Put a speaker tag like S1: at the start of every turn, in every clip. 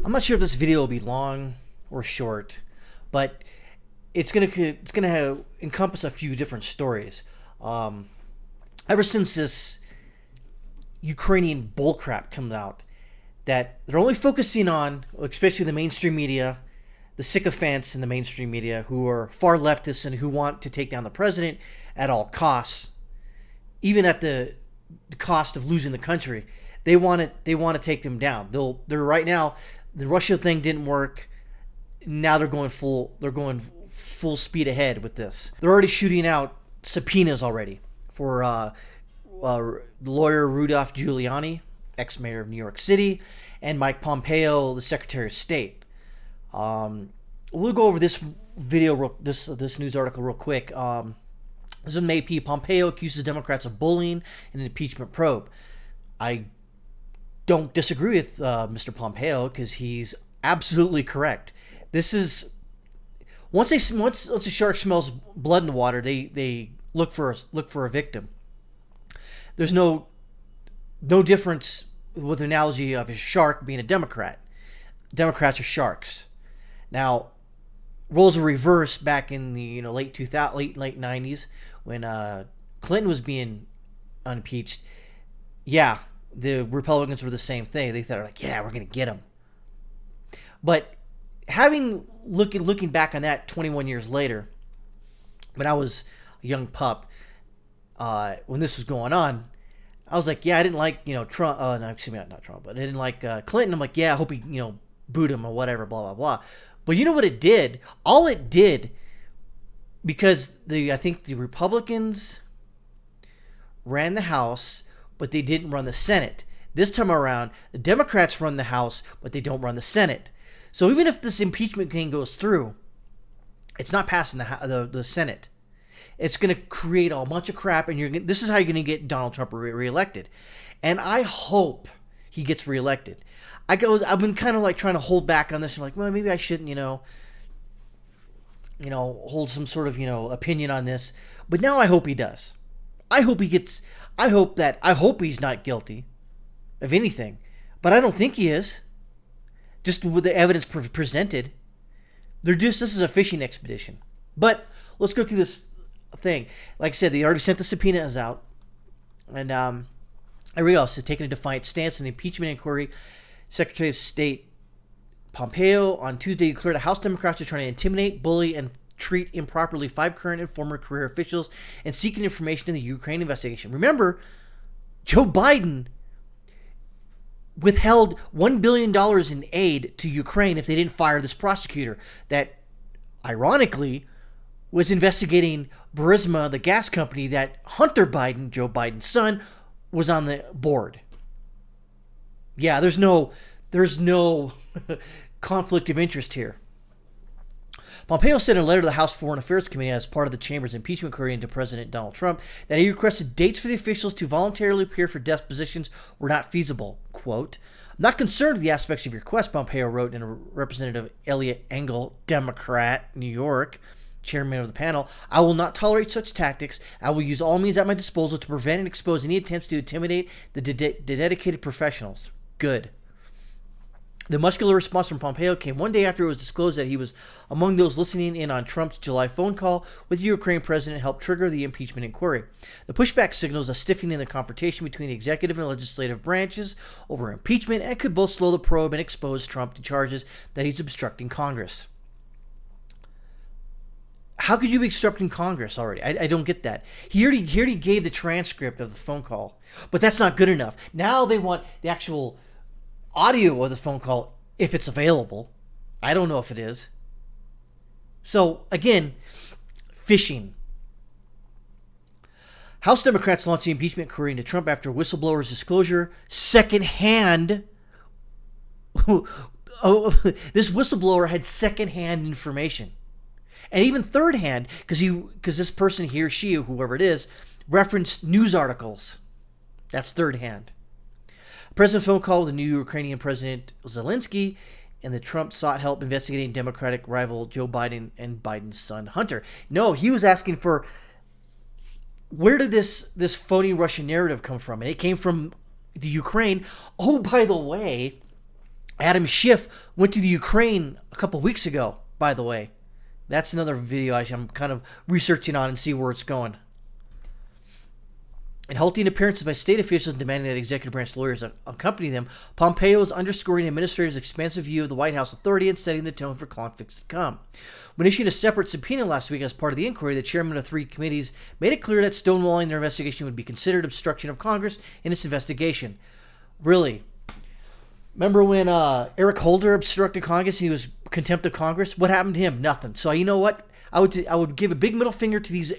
S1: I'm not sure if this video will be long or short, but it's gonna encompass a few different stories. Ever since this Ukrainian bullcrap comes out, that they're only focusing on, especially the mainstream media, the sycophants in the mainstream media who are far leftists and who want to take down the president at all costs, even at the cost of losing the country. They want it. They want to take them down. They're right now. The Russia thing didn't work. Now they're going full. They're going full speed ahead with this. They're already shooting out subpoenas already for lawyer Rudolph Giuliani, ex-mayor of New York City, and Mike Pompeo, the Secretary of State. We'll go over this video, this news article real quick. This is May P. Pompeo accuses Democrats of bullying in an impeachment probe. I don't disagree with Mr. Pompeo because he's absolutely correct. This is once a shark smells blood in the water, they look for a victim. There's no difference with the analogy of a shark being a Democrat. Democrats are sharks. Now, roles are reversed back in the late 90s when Clinton was being impeached. Yeah, the Republicans were the same thing. They thought like, yeah, we're gonna get him. But looking back on that 21 years later, when I was a young pup, when this was going on, I was like, yeah, I didn't like Trump. No, excuse me, not Trump, but I didn't like Clinton. I'm like, yeah, I hope he boot him or whatever, blah blah blah. But you know what it did? All it did, because I think the Republicans ran the House, but they didn't run the Senate. This time around, the Democrats run the House, but they don't run the Senate. So even if this impeachment thing goes through, it's not passing the Senate. It's going to create a bunch of crap, and this is how you're going to get Donald Trump reelected. And I hope he gets reelected. I've been kind of like trying to hold back on this. I'm like, well, maybe I shouldn't, hold some sort of, opinion on this. But now I hope he does. I hope he's not guilty of anything. But I don't think he is. Just with the evidence presented. This is a fishing expedition. But let's go through this thing. Like I said, they already sent the subpoenas out. And everybody else is taking a defiant stance in the impeachment inquiry. Secretary of State Pompeo on Tuesday declared House Democrats are trying to intimidate, bully, and treat improperly 5 current and former career officials and seeking information in the Ukraine investigation. Remember, Joe Biden withheld $1 billion in aid to Ukraine if they didn't fire this prosecutor that, ironically, was investigating Burisma, the gas company that Hunter Biden, Joe Biden's son, was on the board. Yeah, there's no conflict of interest here. Pompeo sent a letter to the House Foreign Affairs Committee as part of the chamber's impeachment inquiry into President Donald Trump that he requested dates for the officials to voluntarily appear for depositions were not feasible. Quote, I'm not concerned with the aspects of your request, Pompeo wrote in a Representative Eliot Engel, Democrat, New York, chairman of the panel. I will not tolerate such tactics. I will use all means at my disposal to prevent and expose any attempts to intimidate the dedicated professionals. Good. The muscular response from Pompeo came one day after it was disclosed that he was among those listening in on Trump's July phone call with the Ukraine president helped trigger the impeachment inquiry. The pushback signals a stiffening in the confrontation between the executive and legislative branches over impeachment and could both slow the probe and expose Trump to charges that he's obstructing Congress. How could you be obstructing Congress already? I don't get that. He already gave the transcript of the phone call, but that's not good enough. Now they want the actual audio of the phone call if it's available. I don't know if it is. So, again, fishing. House Democrats launched the impeachment inquiry into Trump after whistleblower's disclosure secondhand. This whistleblower had secondhand information. And even third hand, because this person, he or she, whoever it is, referenced news articles. That's third hand. President phone call with the new Ukrainian President Zelensky, and the Trump sought help investigating Democratic rival Joe Biden and Biden's son Hunter. No, he was asking for where did this phony Russian narrative come from? And it came from the Ukraine. Oh, by the way, Adam Schiff went to the Ukraine a couple weeks ago, by the way. That's another video I'm kind of researching on and see where it's going. In halting appearances by state officials demanding that executive branch lawyers accompany them, Pompeo is underscoring the administrator's expansive view of the White House authority and setting the tone for conflicts to come. When issuing a separate subpoena last week as part of the inquiry, the chairman of 3 committees made it clear that stonewalling their investigation would be considered obstruction of Congress in its investigation. Really? Remember when Eric Holder obstructed Congress and he was contempt of Congress? What happened to him? Nothing. So you know what? I would give a big middle finger to these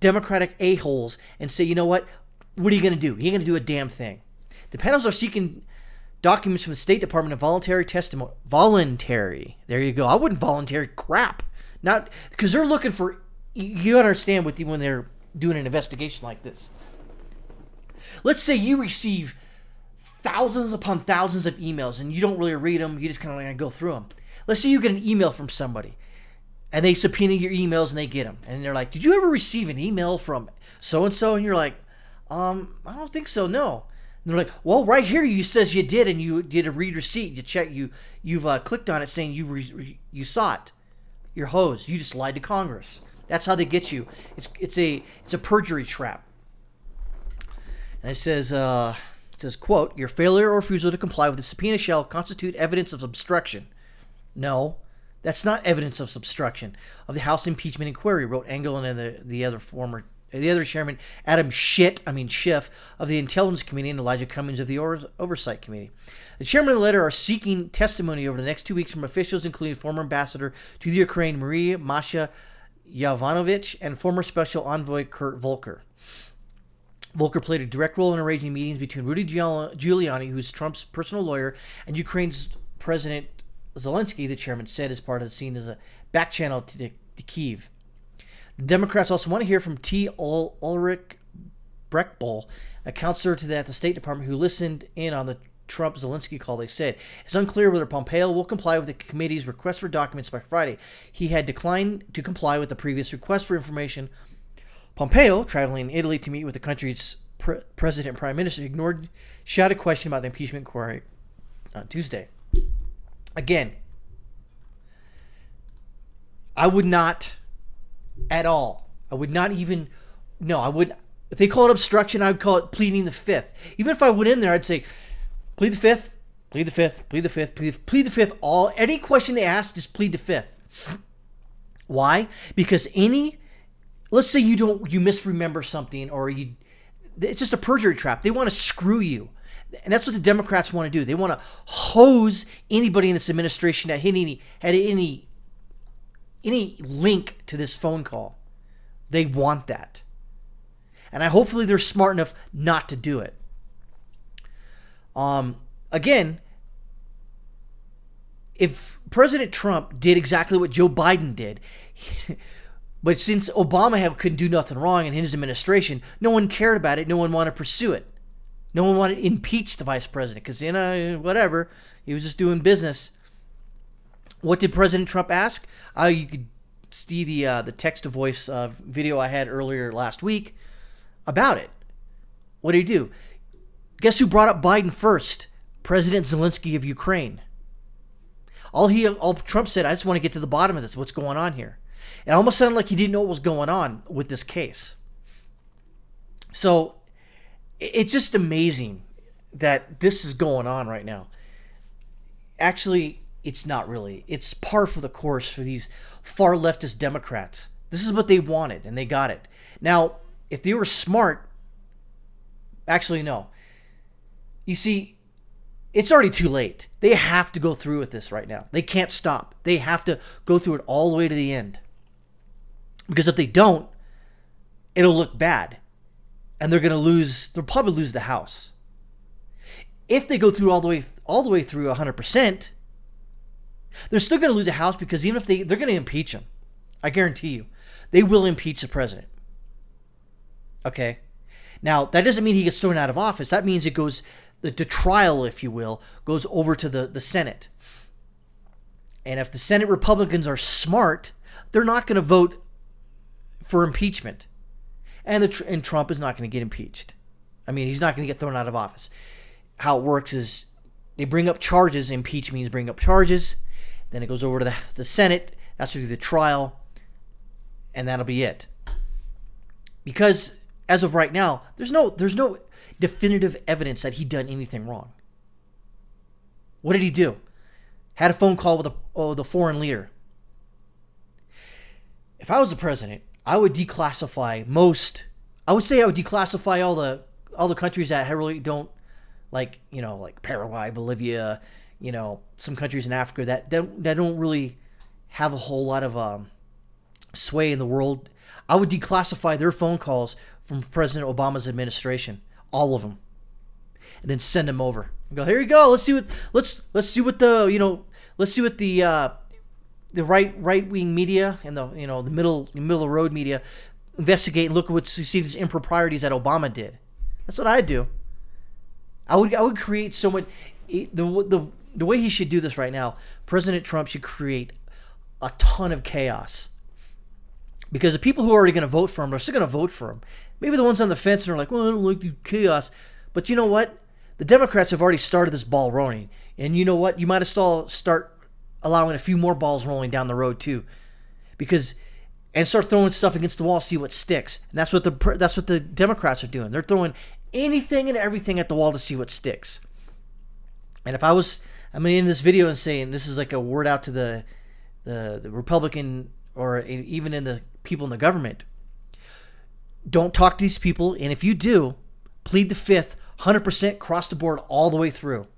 S1: Democratic a-holes and say, you know what? What are you going to do? You ain't going to do a damn thing. The panels are seeking documents from the State Department of voluntary testimony. Voluntary. There you go. I wouldn't voluntary crap. Not because they're looking for. You understand when they're doing an investigation like this. Let's say you receive thousands upon thousands of emails and you don't really read them. You just kind of like go through them. Let's say you get an email from somebody and they subpoena your emails and they get them. And they're like, did you ever receive an email from so-and-so? And you're like, I don't think so, no. And they're like, well, right here you says you did, and you did a read receipt. You check, you've clicked on it saying you saw it. You're hosed. You just lied to Congress. That's how they get you. It's a perjury trap. And it says, quote, your failure or refusal to comply with the subpoena shall constitute evidence of obstruction. No, that's not evidence of obstruction of the House impeachment inquiry, wrote Engel and the other chairman, Adam Schiff of the Intelligence Committee and Elijah Cummings of the Oversight Committee. The chairman of the letter are seeking testimony over the next 2 weeks from officials including former ambassador to the Ukraine, Maria Masha Yovanovitch, and former special envoy Kurt Volker. Volker played a direct role in arranging meetings between Rudy Giuliani, who's Trump's personal lawyer, and Ukraine's President Zelensky, the chairman said, as part of the scene as a back channel to Kyiv. The Democrats also want to hear from T. Ulrich Breckbull, a counselor to the State Department who listened in on the Trump-Zelensky call. They said it's unclear whether Pompeo will comply with the committee's request for documents by Friday. He had declined to comply with the previous request for information. Pompeo, traveling in Italy to meet with the country's president and prime minister, ignored shouted question about the impeachment inquiry on Tuesday. Again, I would not at all. I would not even. No, I would. If they call it obstruction, I would call it pleading the fifth. Even if I went in there, I'd say, plead the fifth, plead the fifth, plead the fifth, plead the fifth. Any question they ask, just plead the fifth. Why? Because let's say you misremember something, or it's just a perjury trap. They want to screw you. And that's what the Democrats want to do. They want to hose anybody in this administration that had any link to this phone call. They want that. And hopefully they're smart enough not to do it. Again, if President Trump did exactly what Joe Biden did, but since Obama couldn't do nothing wrong in his administration, no one cared about it. No one wanted to pursue it. No one wanted to impeach the vice president because, whatever, he was just doing business. What did President Trump ask? You could see the text-to-voice video I had earlier last week about it. What did he do? Guess who brought up Biden first? President Zelensky of Ukraine. All Trump said, I just want to get to the bottom of this. What's going on here? It almost sounded like he didn't know what was going on with this case. So it's just amazing that this is going on right now. Actually, it's not really. It's par for the course for these far leftist Democrats. This is what they wanted, and they got it. Now, if they were smart, actually, no. You see, it's already too late. They have to go through with this right now. They can't stop. They have to go through it all the way to the end. Because if they don't, it'll look bad. And they'll probably lose the House. If they go through all the way through 100%, they're still going to lose the House because even if they're going to impeach him. I guarantee you. They will impeach the president. Okay? Now, that doesn't mean he gets thrown out of office. That means it goes, the trial, if you will, goes over to the Senate. And if the Senate Republicans are smart, they're not going to vote for impeachment. And Trump is not going to get impeached. I mean, he's not going to get thrown out of office. How it works is They bring up charges. Impeach means bring up charges. Then it goes over to the Senate. That's to do the trial. And that'll be it. Because as of right now, there's no definitive evidence that he done anything wrong. What did he do? Had a phone call with the foreign leader. If I was the president, I would declassify I would declassify all the countries that really don't, like Paraguay, Bolivia, some countries in Africa that don't really have a whole lot of sway in the world. I would declassify their phone calls from President Obama's administration, all of them, and then send them over. And go, here you go. Let's see what the right wing media and the middle of the road media investigate and look at see these improprieties that Obama did. That's what I'd do. I would create so much. The way he should do this right now, President Trump should create a ton of chaos. Because the people who are already going to vote for him are still going to vote for him. Maybe the ones on the fence and are like, well, I don't like the chaos. But you know what? The Democrats have already started this ball rolling. And you know what? You might as well start allowing a few more balls rolling down the road too. And start throwing stuff against the wall, see what sticks. And that's what the Democrats are doing. They're throwing anything and everything at the wall to see what sticks. And if I'm going to end this video and saying this is like a word out to the Republican or even in the people in the government. Don't talk to these people, and if you do, plead the fifth, 100% across the board all the way through.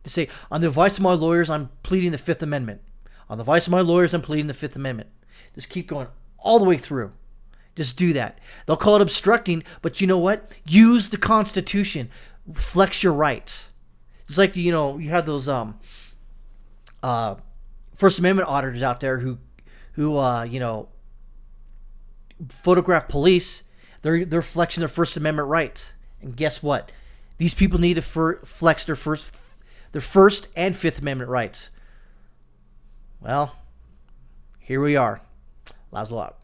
S1: To say, on the advice of my lawyers, I'm pleading the Fifth Amendment. On the advice of my lawyers, I'm pleading the Fifth Amendment. Just keep going all the way through. Just do that. They'll call it obstructing, but you know what? Use the Constitution. Flex your rights. It's like, you have those First Amendment auditors out there who photograph police. They're flexing their First Amendment rights. And guess what? These people need to flex their First and Fifth Amendment rights. Well, here we are. Lazlo out.